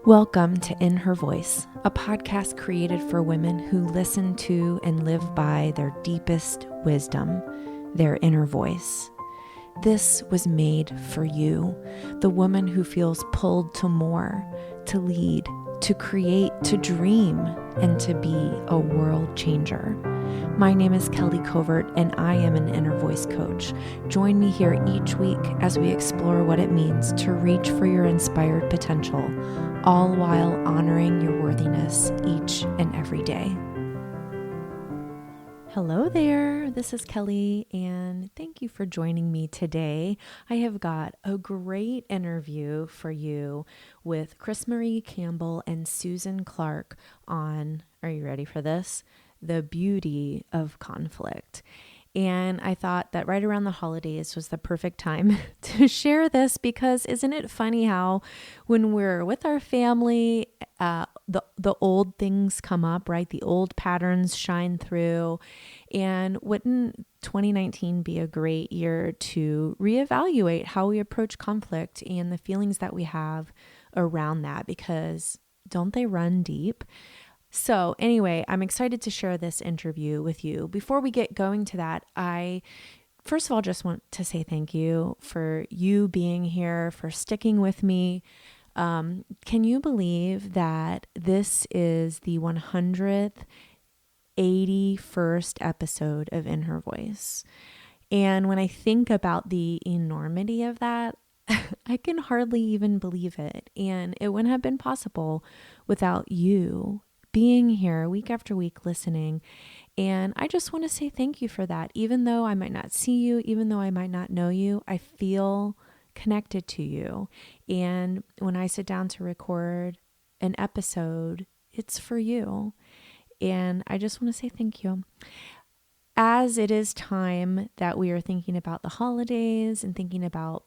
Welcome to In Her Voice, a podcast created for women who listen to and live by their deepest wisdom, their inner voice. This was made for you, the woman who feels pulled to more, to lead, to create, to dream, and to be a world changer. My name is Kelly Covert, and I am an inner voice coach. Join me here each week as we explore what it means to reach for your inspired potential, all while honoring your worthiness each and every day. Hello there, this is Kelly, and thank you for joining me today. I have got a great interview for you with CrisMarie, Campbell, and Susan Clarke on, are you ready for this? The beauty of conflict. And I thought that right around the holidays was the perfect time to share this, because isn't it funny how when we're with our family, the old things come up, right? The old patterns shine through. And wouldn't 2019 be a great year to reevaluate how we approach conflict and the feelings that we have around that? Because don't they run deep? So anyway, I'm excited to share this interview with you. Before we get going to that, I first of all just want to say thank you for you being here, for sticking with me. Can you believe that this is the 181st episode of In Her Voice? And when I think about the enormity of that, I can hardly even believe it. And it wouldn't have been possible without you being here week after week listening. And I just want to say thank you for that. Even though I might not see you, even though I might not know you, I feel connected to you. And when I sit down to record an episode, it's for you. And I just want to say thank you. As it is time that we are thinking about the holidays and thinking about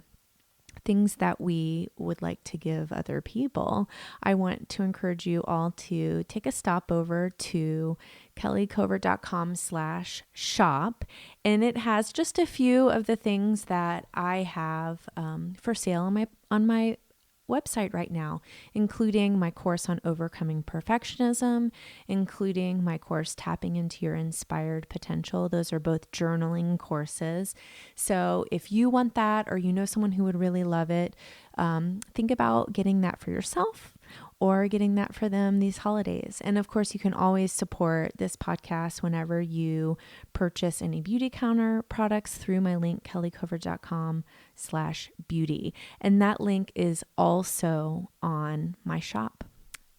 things that we would like to give other people, I want to encourage you all to take a stop over to kellycovert.com/shop. And it has just a few of the things that I have for sale on my website right now, including my course on overcoming perfectionism, including my course Tapping into Your Inspired Potential. Those are both journaling courses. So if you want that, or you know someone who would really love it, think about getting that for yourself or getting that for them these holidays. And of course, you can always support this podcast whenever you purchase any Beauty Counter products through my link, kellycovert.com/beauty. And that link is also on my shop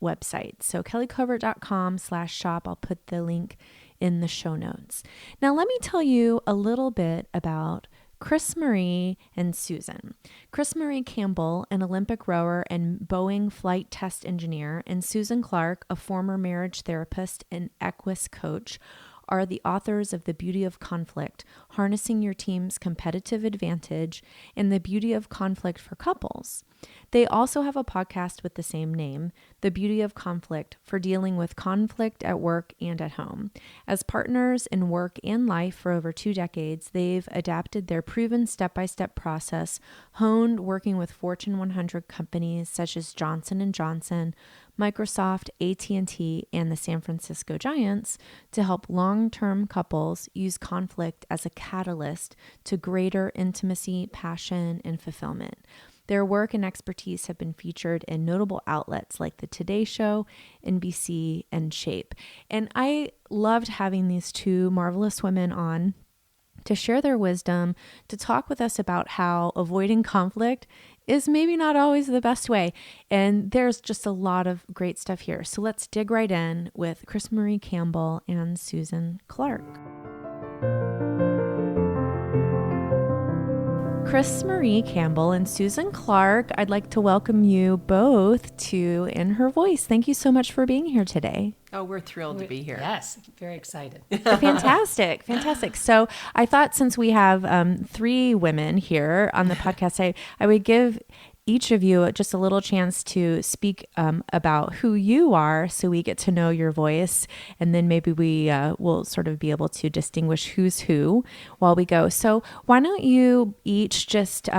website. So kellycovert.com/shop. I'll put the link in the show notes. Now, let me tell you a little bit about CrisMarie and Susan. CrisMarie Campbell, an Olympic rower and Boeing flight test engineer, and Susan Clarke, a former marriage therapist and equus coach, are the authors of The Beauty of Conflict, Harnessing Your Team's Competitive Advantage, and The Beauty of Conflict for Couples. They also have a podcast with the same name, The Beauty of Conflict, for dealing with conflict at work and at home. As partners in work and life for over 2 decades, they've adapted their proven step-by-step process, honed working with Fortune 100 companies such as Johnson & Johnson, Microsoft, AT&T, and the San Francisco Giants to help long-term couples use conflict as a catalyst to greater intimacy, passion, and fulfillment. Their work and expertise have been featured in notable outlets like The Today Show, NBC, and Shape. And I loved having these two marvelous women on to share their wisdom, to talk with us about how avoiding conflict is maybe not always the best way. And there's just a lot of great stuff here. So let's dig right in with CrisMarie Campbell and Susan Clarke. CrisMarie Campbell and Susan Clarke, I'd like to welcome you both to In Her Voice. Thank you so much for being here today. Oh, we're thrilled to be here. Yes, very excited. Fantastic, fantastic. So I thought since we have 3 women here on the podcast, I would give each of you just a little chance to speak about who you are, so we get to know your voice, and then maybe we will sort of be able to distinguish who's who while we go. So why don't you each just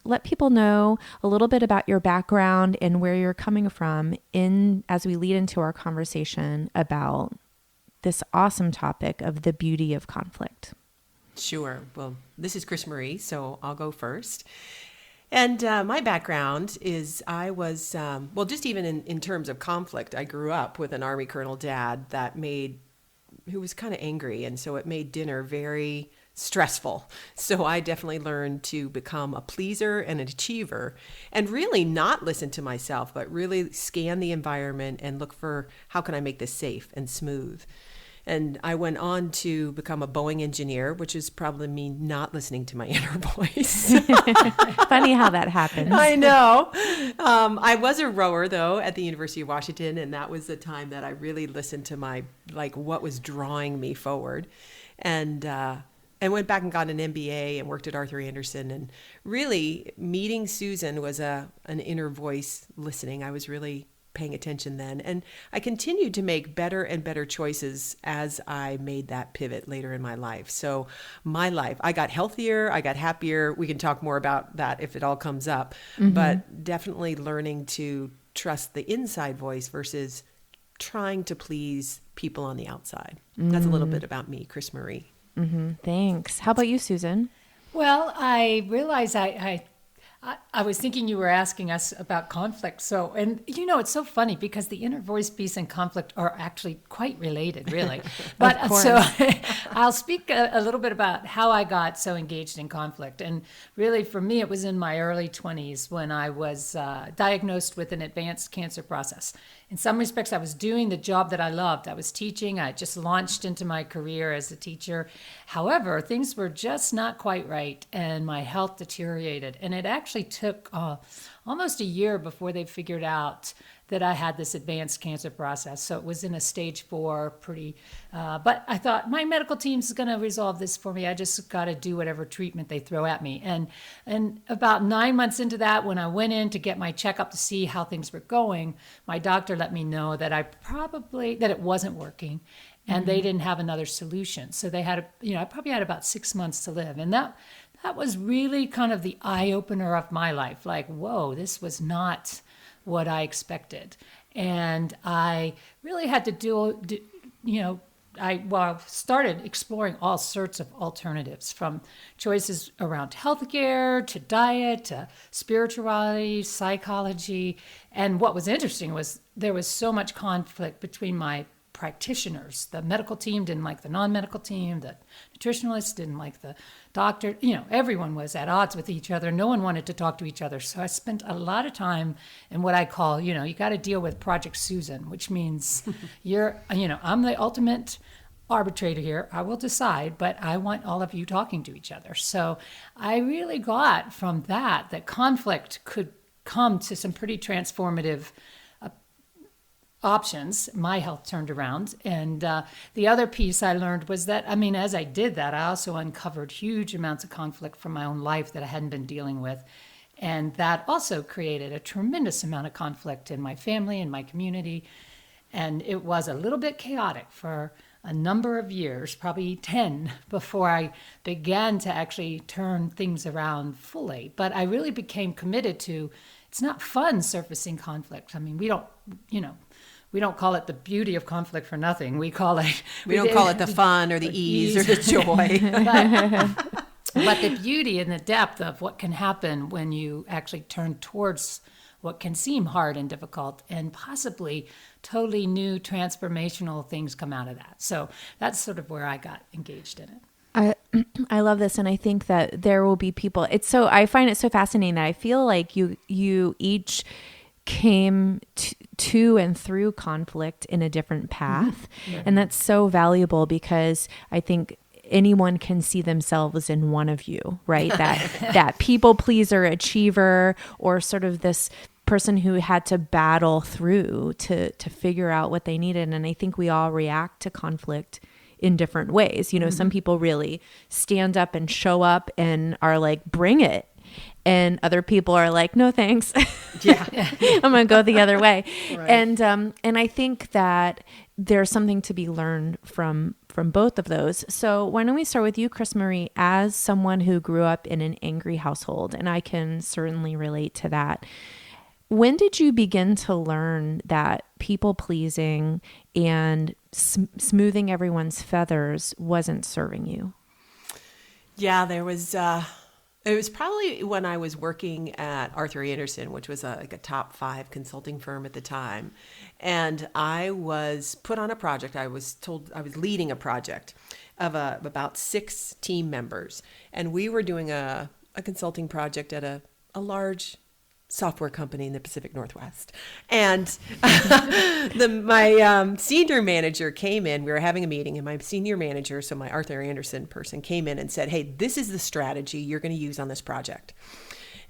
let people know a little bit about your background and where you're coming from as we lead into our conversation about this awesome topic of the beauty of conflict. Sure. Well, this is CrisMarie, so I'll go first. And my background is I was, just even in terms of conflict, I grew up with an Army Colonel dad who was kind of angry. And so it made dinner very stressful. So I definitely learned to become a pleaser and an achiever and really not listen to myself, but really scan the environment and look for how can I make this safe and smooth. And I went on to become a Boeing engineer, which is probably me not listening to my inner voice. Funny how that happens. I know. I was a rower, though, at the University of Washington, and that was the time that I really listened to what was drawing me forward. And went back and got an MBA and worked at Arthur Andersen. And really, meeting Susan was an inner voice listening. I was really paying attention then. And I continued to make better and better choices as I made that pivot later in my life. So my life, I got healthier, I got happier. We can talk more about that if it all comes up, but definitely learning to trust the inside voice versus trying to please people on the outside. That's a little bit about me, CrisMarie. Thanks. How about you, Susan? Well, I realized I was thinking you were asking us about conflict. So, and it's so funny because the inner voice piece and conflict are actually quite related, really. But so I'll speak a little bit about how I got so engaged in conflict. And really, for me, it was in my early 20s when I was diagnosed with an advanced cancer process. In some respects, I was doing the job that I loved. I was teaching. I just launched into my career as a teacher. However, things were just not quite right, and my health deteriorated. And it actually took almost a year before they figured out that I had this advanced cancer process. So it was in a stage 4, but I thought my medical team's going to resolve this for me. I just got to do whatever treatment they throw at me. And about 9 months into that, when I went in to get my checkup to see how things were going, my doctor let me know that that it wasn't working and they didn't have another solution. So they had, I probably had about 6 months to live. And that was really kind of the eye opener of my life. Like, whoa, this was not what I expected. And I really had to I started exploring all sorts of alternatives, from choices around healthcare to diet to spirituality, psychology. And what was interesting was there was so much conflict between my practitioners. The medical team didn't like the non-medical team. The nutritionalists didn't like the doctor. Everyone was at odds with each other. No one wanted to talk to each other. So I spent a lot of time in what I call, you got to deal with Project Susan, which means I'm the ultimate arbitrator here. I will decide, but I want all of you talking to each other. So I really got from that conflict could come to some pretty transformative options. My health turned around. And the other piece I learned was that, as I did that, I also uncovered huge amounts of conflict from my own life that I hadn't been dealing with. And that also created a tremendous amount of conflict in my family and my community. And it was a little bit chaotic for a number of years, probably 10, before I began to actually turn things around fully. But I really became committed to, it's not fun surfacing conflict. We don't call it the beauty of conflict for nothing. We call it... We don't call it the fun or the ease or the joy. But the beauty and the depth of what can happen when you actually turn towards what can seem hard and difficult, and possibly totally new transformational things come out of that. So that's sort of where I got engaged in it. I love this. And I think that there will be people, I find it so fascinating that I feel like you each came to and through conflict in a different path. Yeah. And that's so valuable because I think anyone can see themselves in one of you, right? That people pleaser, achiever, or sort of this person who had to battle through to figure out what they needed. And I think we all react to conflict in different ways. Some people really stand up and show up and are like, bring it. and other people are like, no, thanks. Yeah. I'm going to go the other way. Right. And I think that there's something to be learned from both of those. So why don't we start with you, CrisMarie, as someone who grew up in an angry household, and I can certainly relate to that. When did you begin to learn that people pleasing and smoothing everyone's feathers wasn't serving you? Yeah, there was, it was probably when I was working at Arthur Andersen, which was like a top 5 consulting firm at the time. And I was put on a project. I was told I was leading a project of about 6 team members. And we were doing a consulting project at a large software company in the Pacific Northwest. And my senior manager came in. We were having a meeting, and my senior manager, so my Arthur Andersen person, came in and said, hey, this is the strategy you're going to use on this project.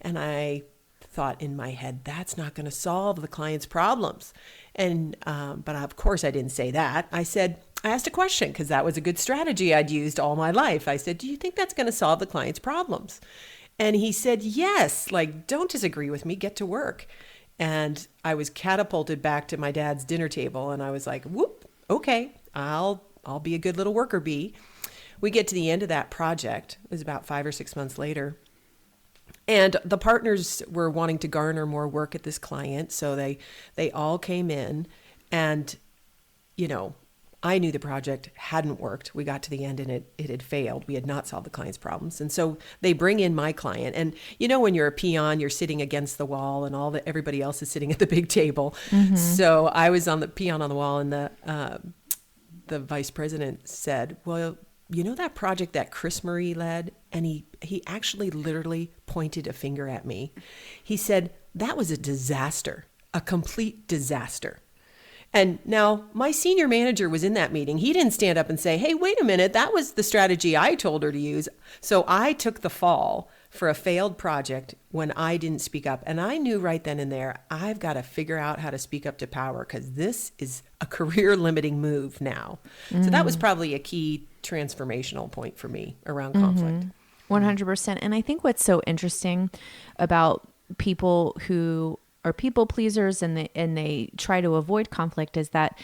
And I thought in my head, that's not going to solve the client's problems. And but of course I didn't say that. I asked a question, because that was a good strategy I'd used all my life. I said, do you think that's going to solve the client's problems? And he said, yes, like, don't disagree with me, get to work. And I was catapulted back to my dad's dinner table, and I was like, whoop, okay, I'll be a good little worker bee. We get to the end of that project. It was about 5 or 6 months later. And the partners were wanting to garner more work at this client. So they all came in, and, you know, I knew the project hadn't worked. We got to the end and it had failed. We had not solved the client's problems. And so they bring in my client. And you know, when you're a peon, you're sitting against the wall, and everybody else is sitting at the big table. Mm-hmm. So I was on the peon on the wall, and the vice president said, well, you know that project that CrisMarie led? And he actually literally pointed a finger at me. He said, that was a disaster, a complete disaster. And now my senior manager was in that meeting. He didn't stand up and say, hey, wait a minute, that was the strategy I told her to use. So I took the fall for a failed project when I didn't speak up. And I knew right then and there, I've got to figure out how to speak up to power, because this is a career limiting move now. So that was probably a key transformational point for me around conflict. 100%. And I think what's so interesting about people who are people pleasers and they try to avoid conflict is that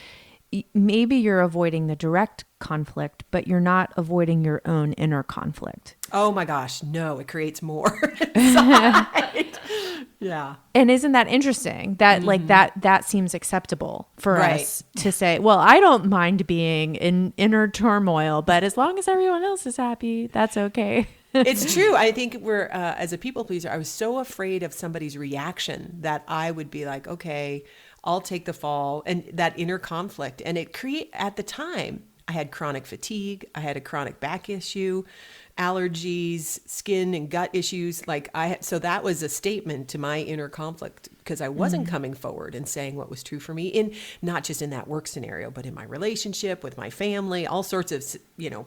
maybe you're avoiding the direct conflict, but you're not avoiding your own inner conflict. Oh my gosh, no, it creates more inside. Yeah. And isn't that interesting that like that seems acceptable for Right. us to say, well, I don't mind being in inner turmoil, but as long as everyone else is happy, that's okay. It's true. I think we're, as a people pleaser, I was so afraid of somebody's reaction that I would be like, okay, I'll take the fall, and that inner conflict. And at the time, I had chronic fatigue. I had a chronic back issue, allergies, skin and gut issues. So that was a statement to my inner conflict, because I wasn't coming forward and saying what was true for me, not just in that work scenario, but in my relationship with my family, all sorts of,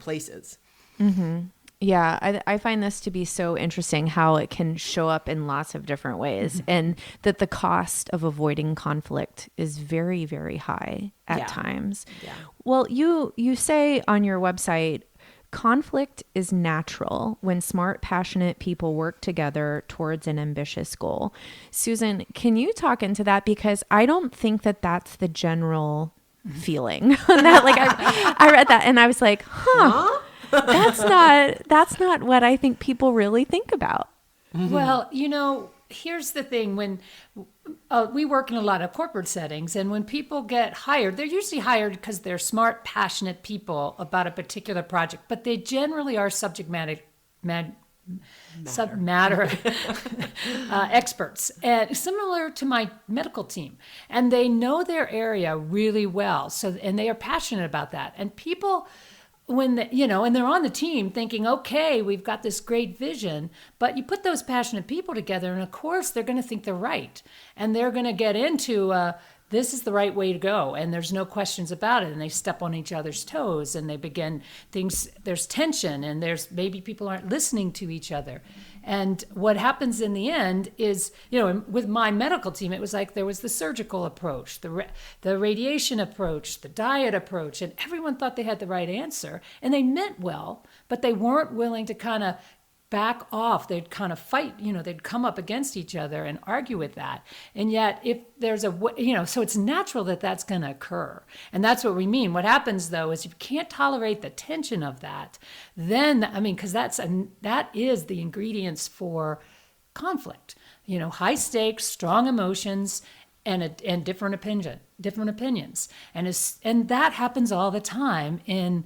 places. Mm-hmm. Yeah, I find this to be so interesting how it can show up in lots of different ways, and that the cost of avoiding conflict is very, very high at times. Yeah. Well, you say on your website, conflict is natural when smart, passionate people work together towards an ambitious goal. Susan, can you talk into that? Because I don't think that that's the general feeling. I read that and I was like, huh? That's not what I think people really think about. Mm-hmm. Well, here's the thing. When we work in a lot of corporate settings, and when people get hired, they're usually hired because they're smart, passionate people about a particular project, but they generally are subject matter experts, and similar to my medical team, and they know their area really well. And they are passionate about that. And people, and they're on the team thinking, okay, we've got this great vision, but you put those passionate people together, and of course they're going to think they're right, and they're going to get into this is the right way to go, and there's no questions about it, and they step on each other's toes, and they begin things, there's tension, and there's maybe people aren't listening to each other. And what happens in the end is, with my medical team, it was like there was the surgical approach, the radiation approach, the diet approach, and everyone thought they had the right answer, and they meant well, but they weren't willing to kind of back off. They'd kind of fight, they'd come up against each other and argue with that. And yet if there's so it's natural that that's going to occur. And that's what we mean. What happens though is if you can't tolerate the tension of that, then, because that is the ingredients for conflict, high stakes, strong emotions, and different opinions. And that happens all the time in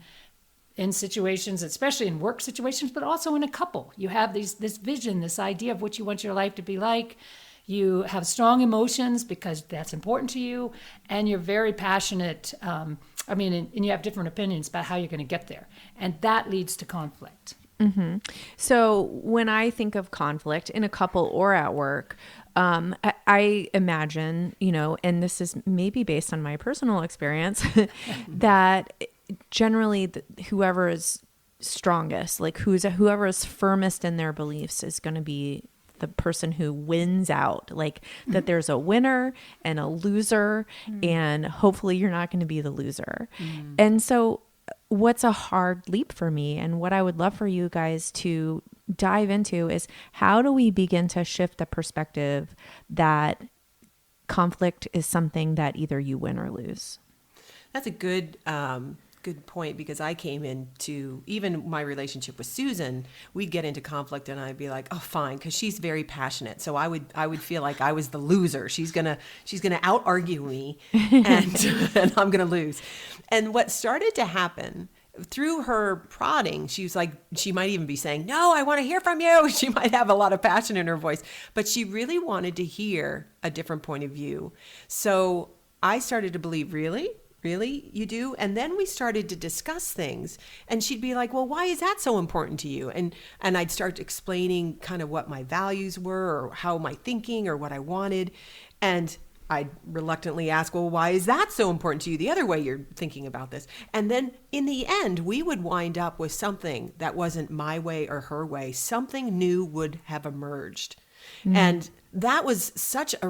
situations, especially in work situations, but also in a couple. You have this vision, this idea of what you want your life to be like. You have strong emotions because that's important to you, and you're very passionate. And you have different opinions about how you're going to get there, and that leads to conflict. Mm-hmm. So when I think of conflict in a couple or at work, I imagine, and this is maybe based on my personal experience, that generally whoever is strongest, like whoever is firmest in their beliefs is going to be the person who wins out, like that there's a winner and a loser, and hopefully you're not going to be the loser. And so what's a hard leap for me, and what I would love for you guys to dive into, is how do we begin to shift the perspective that conflict is something that either you win or lose? That's a good point, because I came into even my relationship with Susan, we'd get into conflict and I'd be like, oh, fine, because she's very passionate. So I would feel like I was the loser. She's gonna out argue me, and I'm gonna lose. And what started to happen through her prodding, she was like, she might even be saying, no, I want to hear from you. She might have a lot of passion in her voice, but she really wanted to hear a different point of view. So I started to believe, really, you do? And then we started to discuss things, and she'd be like, well, why is that so important to you? And I'd start explaining kind of what my values were, or how my thinking, or what I wanted. And I'd reluctantly ask, well, why is that so important to you? The other way you're thinking about this. And then in the end, we would wind up with something that wasn't my way or her way. Something new would have emerged. And that was such a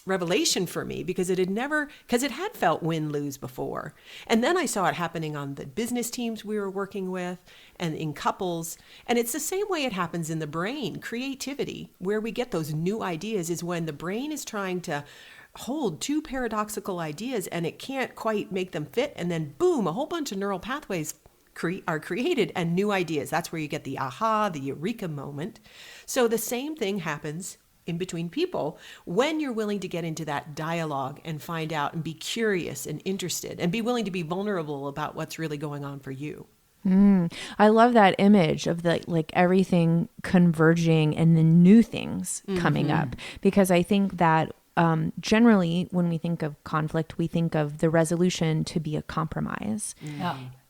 revelation for me, because it had felt win-lose before. And then I saw it happening on the business teams we were working with and in couples. And it's the same way it happens in the brain. Creativity, where we get those new ideas, is when the brain is trying to hold two paradoxical ideas and it can't quite make them fit. And then boom, a whole bunch of neural pathways are created and new ideas. That's where you get the aha, the eureka moment. So the same thing happens in between people when you're willing to get into that dialogue and find out and be curious and interested and be willing to be vulnerable about what's really going on for you. I love that image of everything converging and then new things coming up, because I think that generally when we think of conflict, we think of the resolution to be a compromise.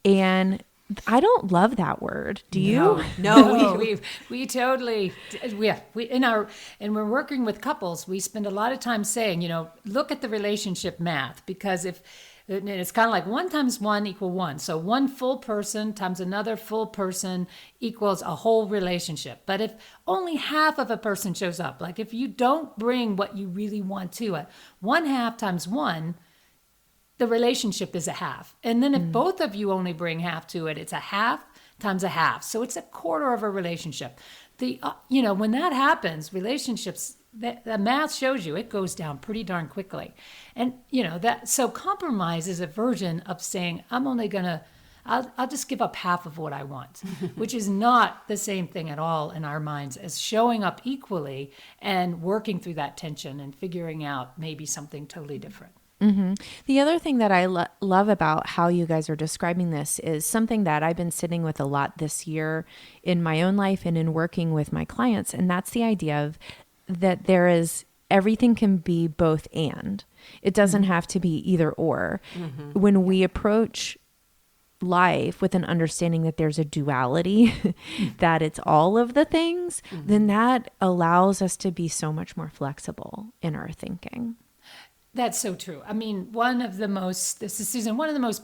And I don't love that word. Do you? No, we totally, and we're working with couples, we spend a lot of time saying, look at the relationship math, because it's kind of like 1 × 1 = 1. So one full person times another full person equals a whole relationship. But if only half of a person shows up, like if you don't bring what you really want to it, 1/2 times 1, the relationship is a half. And then if both of you only bring half to it, it's a half times a half. So it's a quarter of a relationship. When that happens, relationships, the math shows you it goes down pretty darn quickly. And so compromise is a version of saying, I'll just give up half of what I want, which is not the same thing at all in our minds as showing up equally and working through that tension and figuring out maybe something totally different. The other thing that I love about how you guys are describing this is something that I've been sitting with a lot this year in my own life and in working with my clients. And that's the idea of that everything can be both and. It doesn't have to be either or. When we approach life with an understanding that there's a duality, that it's all of the things, then that allows us to be so much more flexible in our thinking. That's so true. I mean, one of the most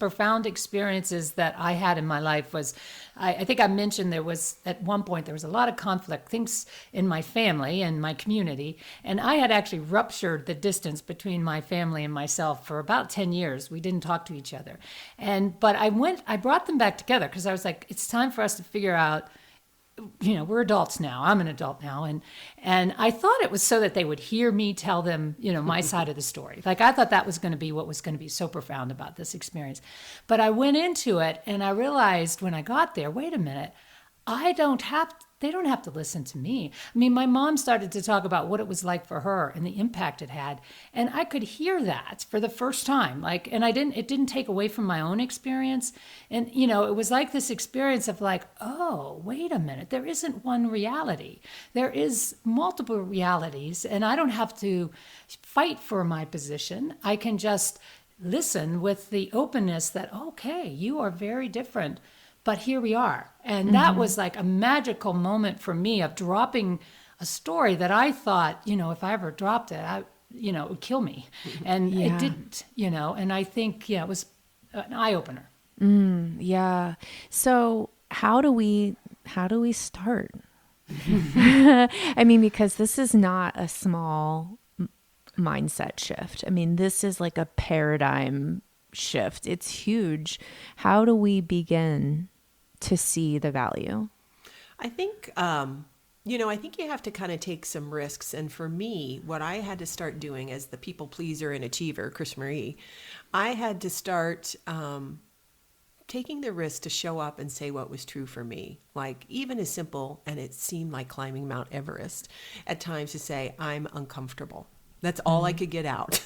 profound experiences that I had in my life was, I think I mentioned at one point, there was a lot of conflict, things in my family and my community. And I had actually ruptured the distance between my family and myself for about 10 years. We didn't talk to each other. But I brought them back together because I was like, it's time for us to figure out we're adults now. I'm an adult now. And I thought it was so that they would hear me tell them, my side of the story. Like, I thought that was going to be what was going to be so profound about this experience. But I went into it and I realized when I got there, wait a minute, they don't have to listen to me. I mean, my mom started to talk about what it was like for her and the impact it had. And I could hear that for the first time. And it didn't take away from my own experience. And, it was like this experience of like, oh, wait a minute, there isn't one reality. There is multiple realities, and I don't have to fight for my position. I can just listen with the openness that, okay, you are very different. But here we are. And that was like a magical moment for me of dropping a story that I thought, if I ever dropped it, it would kill me. And it didn't, and I think, it was an eye-opener. Yeah. So how do we start? I mean, because this is not a small mindset shift. I mean, this is like a paradigm shift. It's huge. How do we begin to see the value? I think, I think you have to kind of take some risks. And for me, what I had to start doing as the people pleaser and achiever, CrisMarie, I had to start taking the risk to show up and say what was true for me. Like, even as simple, and it seemed like climbing Mount Everest at times, to say, I'm uncomfortable. That's all I could get out.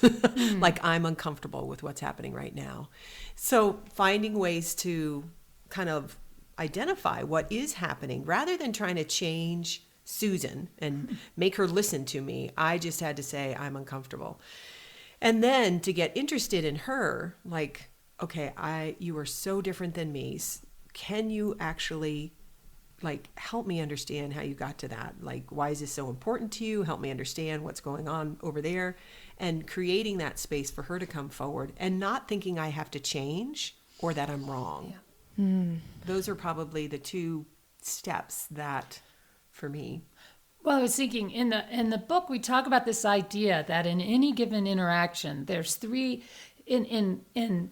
Like, I'm uncomfortable with what's happening right now. So finding ways to kind of identify what is happening rather than trying to change Susan and make her listen to me. I just had to say, I'm uncomfortable. And then to get interested in her, like, okay, you are so different than me. Can you actually help me understand how you got to that? Like, why is this so important to you? Help me understand what's going on over there, and creating that space for her to come forward and not thinking I have to change or that I'm wrong. Yeah. Those are probably the two steps that, for me. Well, I was thinking in the book, we talk about this idea that in any given interaction, there's three, you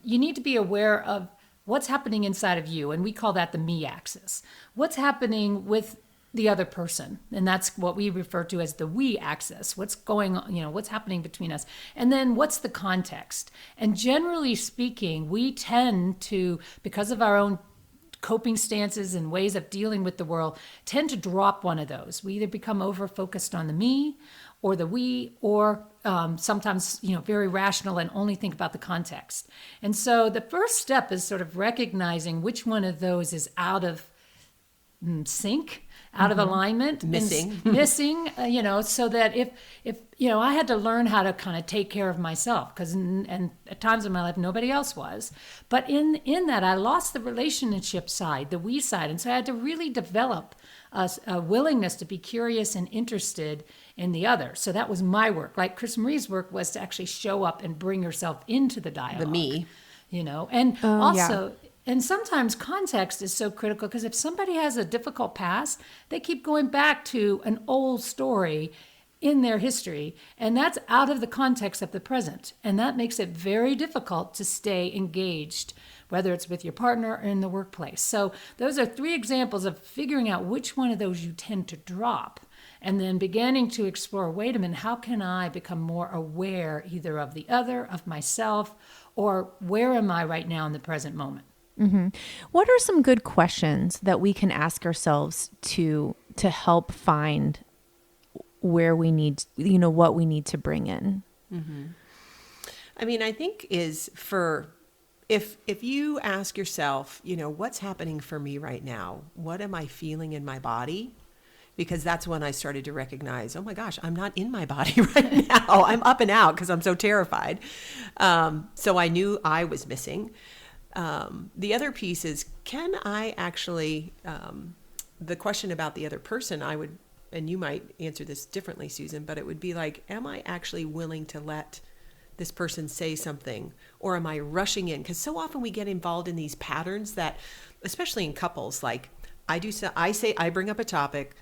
need to be aware of what's happening inside of you. And we call that the me axis. What's happening with the other person. And that's what we refer to as the we axis. What's going on, what's happening between us. And then what's the context? And generally speaking, we tend to, because of our own coping stances and ways of dealing with the world, tend to drop one of those. We either become over-focused on the me or the we, or sometimes, very rational and only think about the context. And so the first step is sort of recognizing which one of those is out of sync, out of alignment, missing, so that if I had to learn how to kind of take care of myself, because and at times in my life nobody else was, but in that I lost the relationship side, the we side, and so I had to really develop a willingness to be curious and interested in the other. So that was my work. Like CrisMarie's work was to actually show up and bring yourself into the dialogue. The me, and also. Yeah. And sometimes context is so critical, because if somebody has a difficult past, they keep going back to an old story in their history, and that's out of the context of the present. And that makes it very difficult to stay engaged, whether it's with your partner or in the workplace. So those are three examples of figuring out which one of those you tend to drop, and then beginning to explore, wait a minute, how can I become more aware either of the other, of myself, or where am I right now in the present moment? Mm-hmm. What are some good questions that we can ask ourselves to help find where we need, what we need to bring in? Mm-hmm. I mean, I think is if you ask yourself, what's happening for me right now? What am I feeling in my body? Because that's when I started to recognize, oh my gosh, I'm not in my body right now. I'm up and out because I'm so terrified. So I knew I was missing. The other piece is, can I actually, the question about the other person, I would, and you might answer this differently, Susan, but it would be like, am I actually willing to let this person say something, or am I rushing in? Because so often we get involved in these patterns that, especially in couples, like I bring up a topic,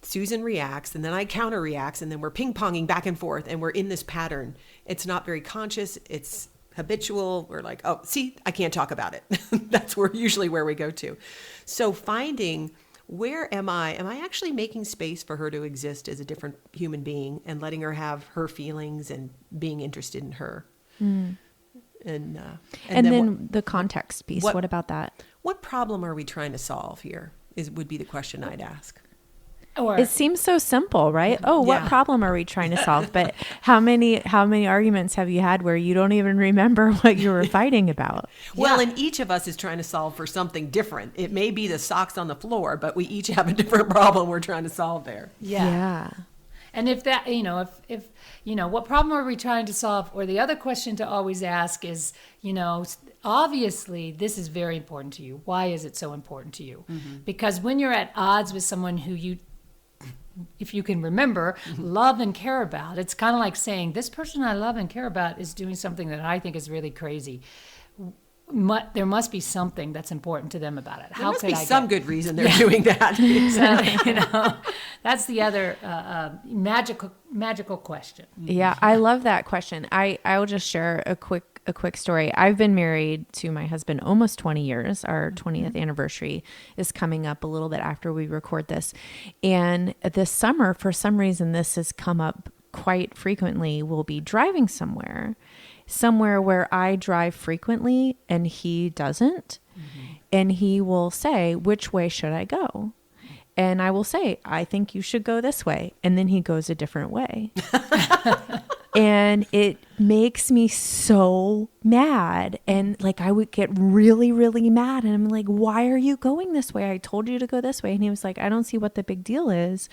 Susan reacts, and then I counter reacts, and then we're ping-ponging back and forth, and we're in this pattern. It's not very conscious. It's habitual. We're like, oh, see, I can't talk about it. That's usually where we go to. So finding where am I actually making space for her to exist as a different human being and letting her have her feelings and being interested in her? And then the context piece. What about that? What problem are we trying to solve here would be the question I'd ask. Or It seems so simple, right? Oh, what Yeah. problem are we trying to solve? But how many arguments have you had where you don't even remember what you were fighting about? Well, and each of us is trying to solve for something different. It may be the socks on the floor, but we each have a different problem we're trying to solve there. Yeah. And if that, if what problem are we trying to solve? Or the other question to always ask is, obviously this is very important to you. Why is it so important to you? Because when you're at odds with someone who you, if you can remember, love and care about, it's kind of like saying, this person I love and care about is doing something that I think is really crazy. There must be something that's important to them about it. There must be some good reason they're doing that. So, that's the other magical question. Yeah, I love that question. I will just share a quick story. I've been married to my husband almost 20 years. Our 20th anniversary is coming up a little bit after we record this. And this summer, for some reason, this has come up quite frequently. We'll be driving somewhere where I drive frequently and he doesn't. And he will say, which way should I go? And I will say, I think you should go this way. And then he goes a different way. And it makes me so mad. And like, I would get really, really mad. And I'm like, why are you going this way? I told you to go this way. And he was like, I don't see what the big deal is.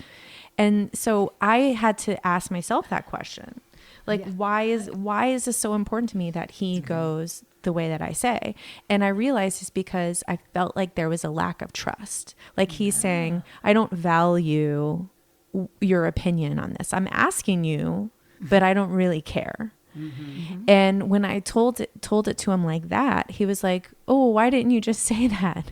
And so I had to ask myself that question. Like, why is this so important to me that he goes the way that I say? And I realized it's because I felt like there was a lack of trust. Like he's saying, I don't value your opinion on this. I'm asking you, but I don't really care. And when I told it to him like that, he was like, oh, why didn't you just say that?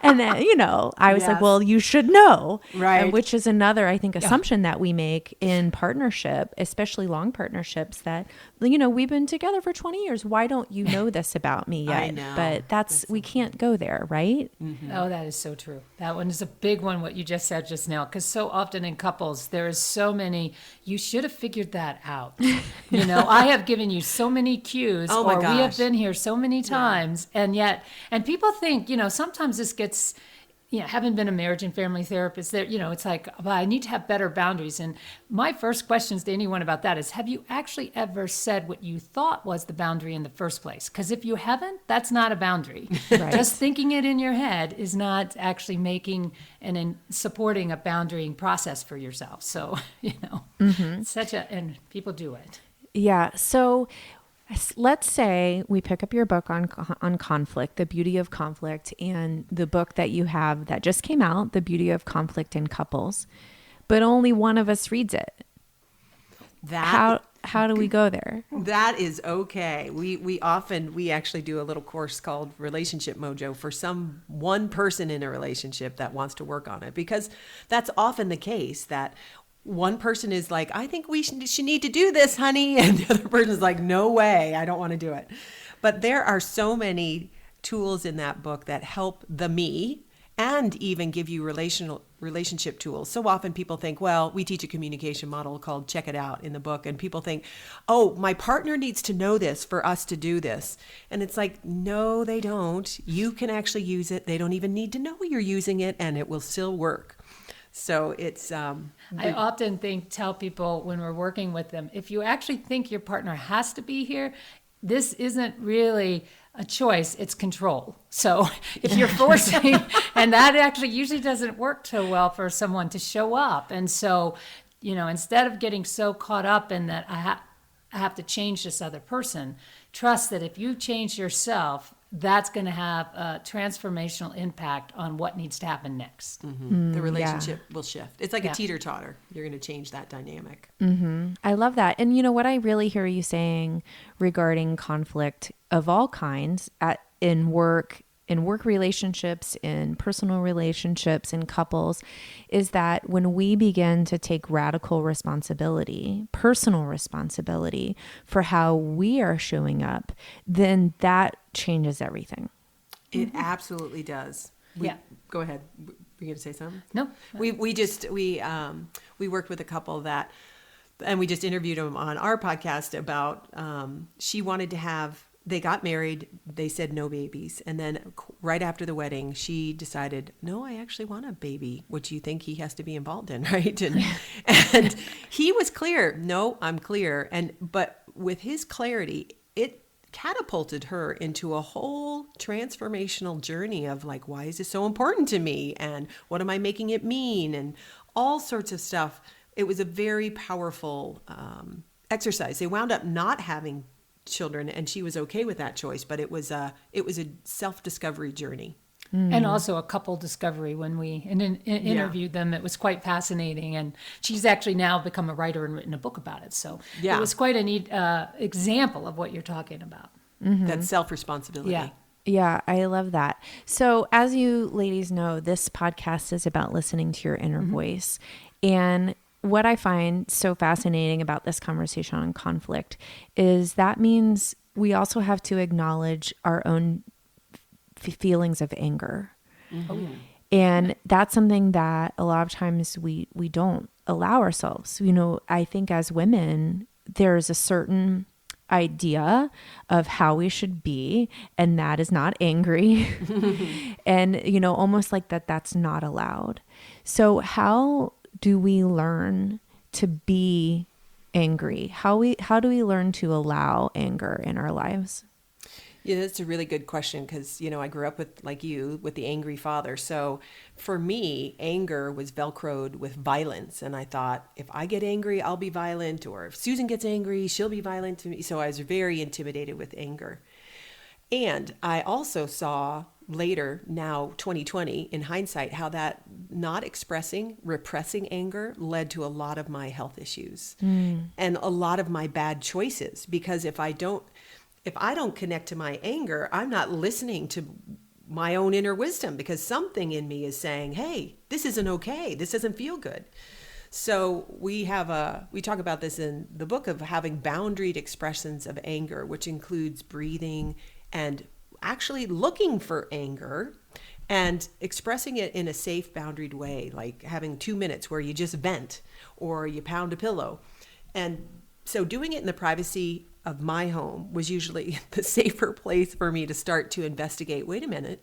And then, I was like, well, you should know. Right. And which is another, I think, assumption that we make in partnership, especially long partnerships, that, we've been together for 20 years. Why don't you know this about me yet? I know. But we can't go there, right? Oh, that is so true. That one is a big one, what you just said just now, because so often in couples, there is so many, you should have figured that out. I have given you so many cues, Oh my or gosh. we have been here so many times, and people think, sometimes this gets, having been a marriage and family therapist, there, it's like, well, I need to have better boundaries. And my first questions to anyone about that is, have you actually ever said what you thought was the boundary in the first place? Because if you haven't, that's not a boundary. Right. Just thinking it in your head is not actually making and supporting a boundarying process for yourself. So, it's and people do it. Yeah. So let's say we pick up your book on conflict, The Beauty of Conflict, and the book that you have that just came out, The Beauty of Conflict in Couples, but only one of us reads it. How do we go there? That is okay. We actually do a little course called Relationship Mojo for one person in a relationship that wants to work on it, because that's often the case, that one person is like, I think we should need to do this, honey. And the other person is like, no way, I don't want to do it. But there are so many tools in that book that help the me and even give you relationship tools. So often people think, well, we teach a communication model called Check It Out in the book. And people think, oh, my partner needs to know this for us to do this. And it's like, no, they don't. You can actually use it. They don't even need to know you're using it, and it will still work. So it's... I often tell people when we're working with them, if you actually think your partner has to be here, this isn't really a choice, it's control. So if you're forcing, and that actually usually doesn't work so well for someone to show up. And so, instead of getting so caught up in that I have to change this other person, trust that if you change yourself, that's going to have a transformational impact on what needs to happen next. The relationship will shift. It's like a teeter-totter. You're going to change that dynamic. I love that. And what I really hear you saying regarding conflict of all kinds in work relationships, in personal relationships, in couples, is that when we begin to take radical responsibility, personal responsibility for how we are showing up, then that changes everything. It absolutely does. Go ahead. Were you going to say something? No. We worked with a couple that, and we just interviewed them on our podcast about, she wanted to have, they got married, they said no babies. And then right after the wedding, she decided, no, I actually want a baby. What do you think he has to be involved in? Right. And he was clear. No, I'm clear. But with his clarity, it catapulted her into a whole transformational journey of like, why is this so important to me? And what am I making it mean? And all sorts of stuff. It was a very powerful exercise. They wound up not having children, and she was okay with that choice, but it was a self-discovery journey. And also a couple discovery when we interviewed them. It was quite fascinating. And she's actually now become a writer and written a book about it. So it was quite a neat example of what you're talking about. That self-responsibility. Yeah. Yeah, I love that. So as you ladies know, this podcast is about listening to your inner voice. And what I find so fascinating about this conversation on conflict is that means we also have to acknowledge our own feelings of anger. And that's something that a lot of times we don't allow ourselves. You know, I think as women, there's a certain idea of how we should be, and that is not angry. And, you know, almost like that's not allowed. So how do we learn to be angry? How do we learn to allow anger in our lives? Yeah, that's a really good question because, you know, I grew up with, like you, with the angry father. So for me, anger was Velcroed with violence. And I thought, if I get angry, I'll be violent. Or if Susan gets angry, she'll be violent to me. So I was very intimidated with anger. And I also saw later, now 2020, in hindsight, how that not expressing, repressing anger led to a lot of my health issues and a lot of my bad choices. Because if I don't connect to my anger, I'm not listening to my own inner wisdom, because something in me is saying, hey, this isn't okay. This doesn't feel good. So we talk about this in the book of having boundaried expressions of anger, which includes breathing and actually looking for anger and expressing it in a safe, boundaried way, like having 2 minutes where you just vent or you pound a pillow. And so doing it in the privacy of my home was usually the safer place for me to start to investigate, wait a minute,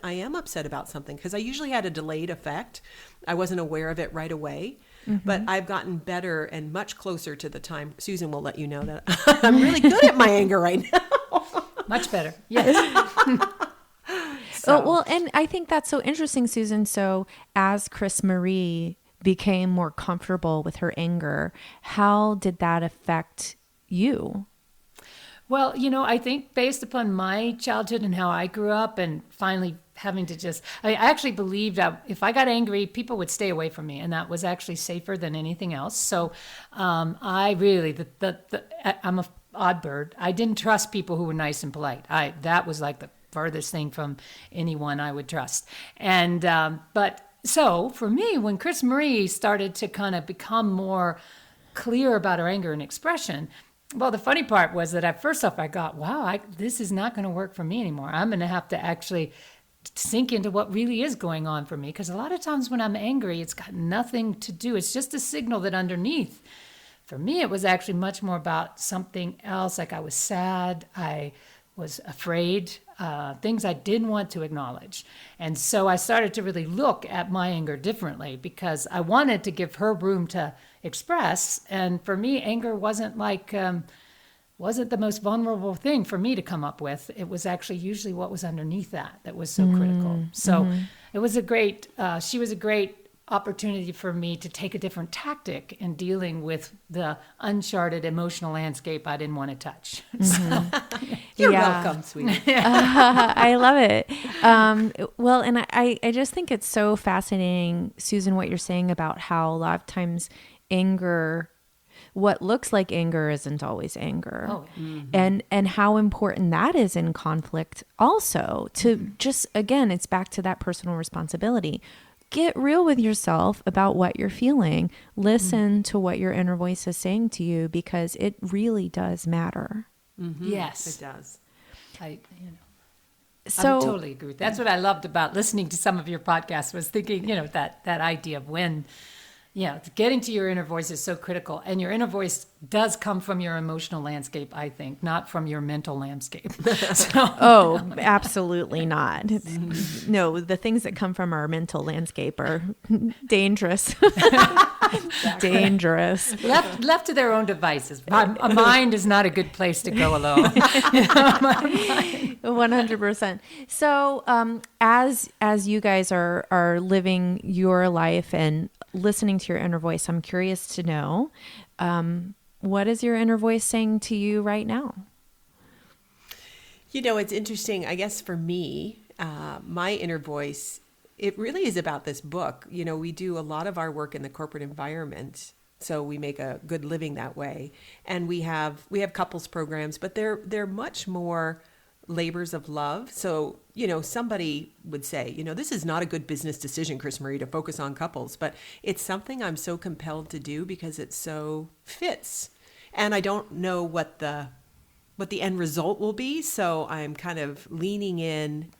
I am upset about something, because I usually had a delayed effect. I wasn't aware of it right away, but I've gotten better and much closer to the time. Susan will let you know that I'm really good at my anger right now. Much better. Yes. Oh, well, and I think that's so interesting, Susan. So as CrisMarie became more comfortable with her anger, how did that affect you? Well, you know, I think based upon my childhood and how I grew up, and finally having to I actually believed that if I got angry, people would stay away from me, and that was actually safer than anything else. So I really, I'm a odd bird. I didn't trust people who were nice and polite. That was like the furthest thing from anyone I would trust. And but so for me, when CrisMarie started to kind of become more clear about her anger and expression, well, the funny part was that at first off, I got, wow, this is not going to work for me anymore. I'm going to have to actually sink into what really is going on for me. Because a lot of times when I'm angry, it's got nothing to do. It's just a signal that underneath, for me, it was actually much more about something else. Like I was sad, I was afraid, things I didn't want to acknowledge. And so I started to really look at my anger differently, because I wanted to give her room to express. And for me, anger wasn't the most vulnerable thing for me to come up with. It was actually usually what was underneath that was so critical. So it was she was a great opportunity for me to take a different tactic in dealing with the uncharted emotional landscape I didn't want to touch. So, You're welcome, sweetie. I love it. Well, and I just think it's so fascinating, Susan, what you're saying about how a lot of times anger, what looks like anger isn't always anger. Oh, and how important that is in conflict also, to just, again, it's back to that personal responsibility. Get real with yourself about what you're feeling. Listen to what your inner voice is saying to you, because it really does matter. Yes, it does. I would totally agree. That's what I loved about listening to some of your podcasts, was thinking, that idea of when, getting to your inner voice is so critical. And your inner voice does come from your emotional landscape, I think, not from your mental landscape. Absolutely not. No, the things that come from our mental landscape are dangerous. Dangerous. Left to their own devices. A mind is not a good place to go alone. 100%. So, as you guys are living your life and listening to your inner voice, I'm curious to know, what is your inner voice saying to you right now? It's interesting. I guess for me, my inner voice, it really is about this book. We do a lot of our work in the corporate environment, so we make a good living that way. And we have couples programs, but they're much more labors of love. So, somebody would say, this is not a good business decision, CrisMarie, to focus on couples, but it's something I'm so compelled to do because it so fits. And I don't know what the end result will be. So I'm kind of leaning in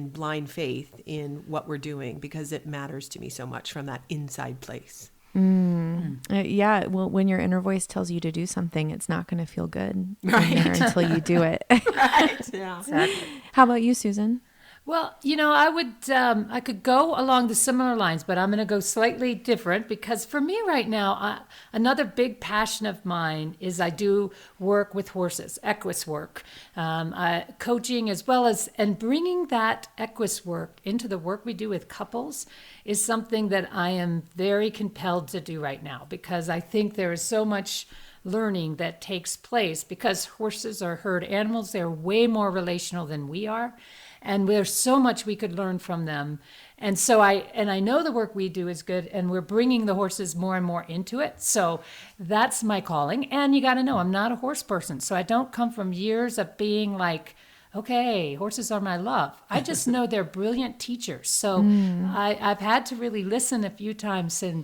blind faith in what we're doing because it matters to me so much from that inside place. Yeah. Well, when your inner voice tells you to do something, it's not going to feel good until you do it. Right. Yeah. Exactly. How about you, Susan? Well, I could go along the similar lines, but I'm going to go slightly different because for me right now, another big passion of mine is I do work with horses, equus work, coaching as well as, and bringing that equus work into the work we do with couples is something that I am very compelled to do right now because I think there is so much learning that takes place because horses are herd animals. They're way more relational than we are. And there's so much we could learn from them. And so I know the work we do is good, and we're bringing the horses more and more into it. So that's my calling. And you got to know, I'm not a horse person. So I don't come from years of being like, okay, horses are my love. I just know they're brilliant teachers. So I've had to really listen a few times and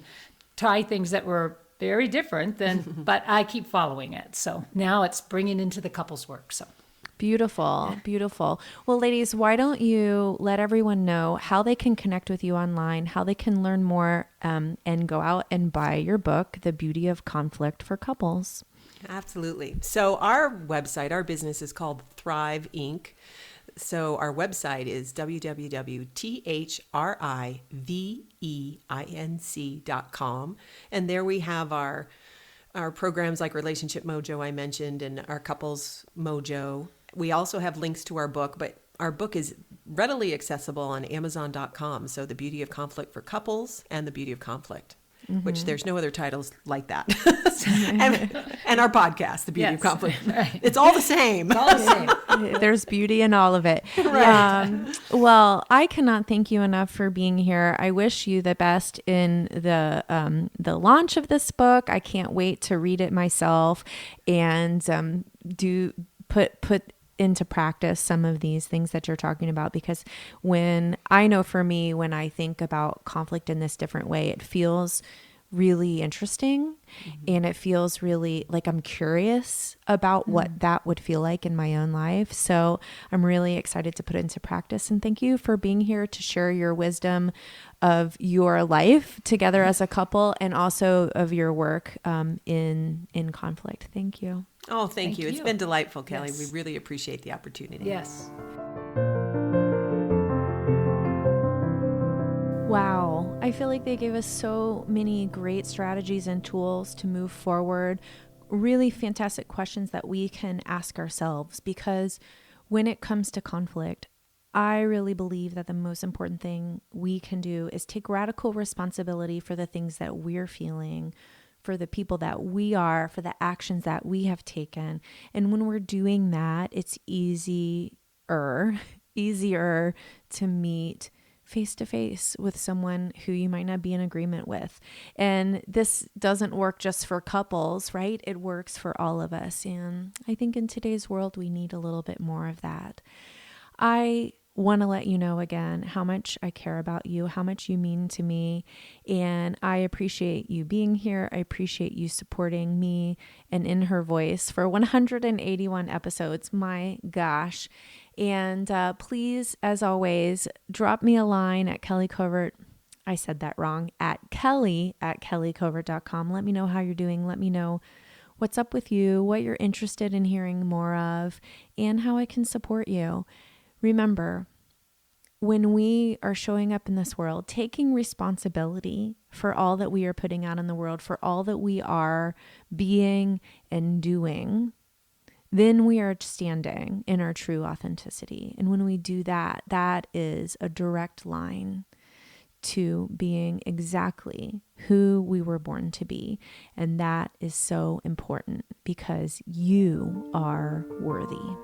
try things that were very different but I keep following it. So now it's bringing into the couples work. So. Beautiful, beautiful. Well, ladies, why don't you let everyone know how they can connect with you online, how they can learn more, and go out and buy your book, The Beauty of Conflict for Couples. Absolutely. So our website, our business is called Thrive Inc. So our website is www.thriveinc.com. And there we have our programs like Relationship Mojo I mentioned and our Couples Mojo. We also have links to our book, but our book is readily accessible on Amazon.com. So The Beauty of Conflict for Couples and The Beauty of Conflict, which there's no other titles like that. and our podcast, The Beauty of Conflict. Right. It's all the same. It's all the same. There's beauty in all of it. Right. Well, I cannot thank you enough for being here. I wish you the best in the launch of this book. I can't wait to read it myself and put into practice some of these things that you're talking about, because when I think about conflict in this different way, it feels really interesting and it feels really like I'm curious about what that would feel like in my own life. So I'm really excited to put it into practice, and thank you for being here to share your wisdom of your life together as a couple and also of your work in conflict. Thank you. Oh, thank you. It's been delightful, Kelly. Yes. We really appreciate the opportunity. Yes. Wow. I feel like they gave us so many great strategies and tools to move forward. Really fantastic questions that we can ask ourselves, because when it comes to conflict, I really believe that the most important thing we can do is take radical responsibility for the things that we're feeling, for the people that we are, for the actions that we have taken. And when we're doing that, it's easier to meet face to face with someone who you might not be in agreement with. And this doesn't work just for couples, right? It works for all of us. And I think in today's world, we need a little bit more of that. I want to let you know again how much I care about you, how much you mean to me. And I appreciate you being here. I appreciate you supporting me and In Her Voice for 181 episodes. My gosh. And please, as always, drop me a line at Kelly Covert. I said that wrong. At kelly@kellycovert.com. Let me know how you're doing. Let me know what's up with you, what you're interested in hearing more of, and how I can support you. Remember, when we are showing up in this world, taking responsibility for all that we are putting out in the world, for all that we are being and doing, then we are standing in our true authenticity. And when we do that, that is a direct line to being exactly who we were born to be. And that is so important because you are worthy.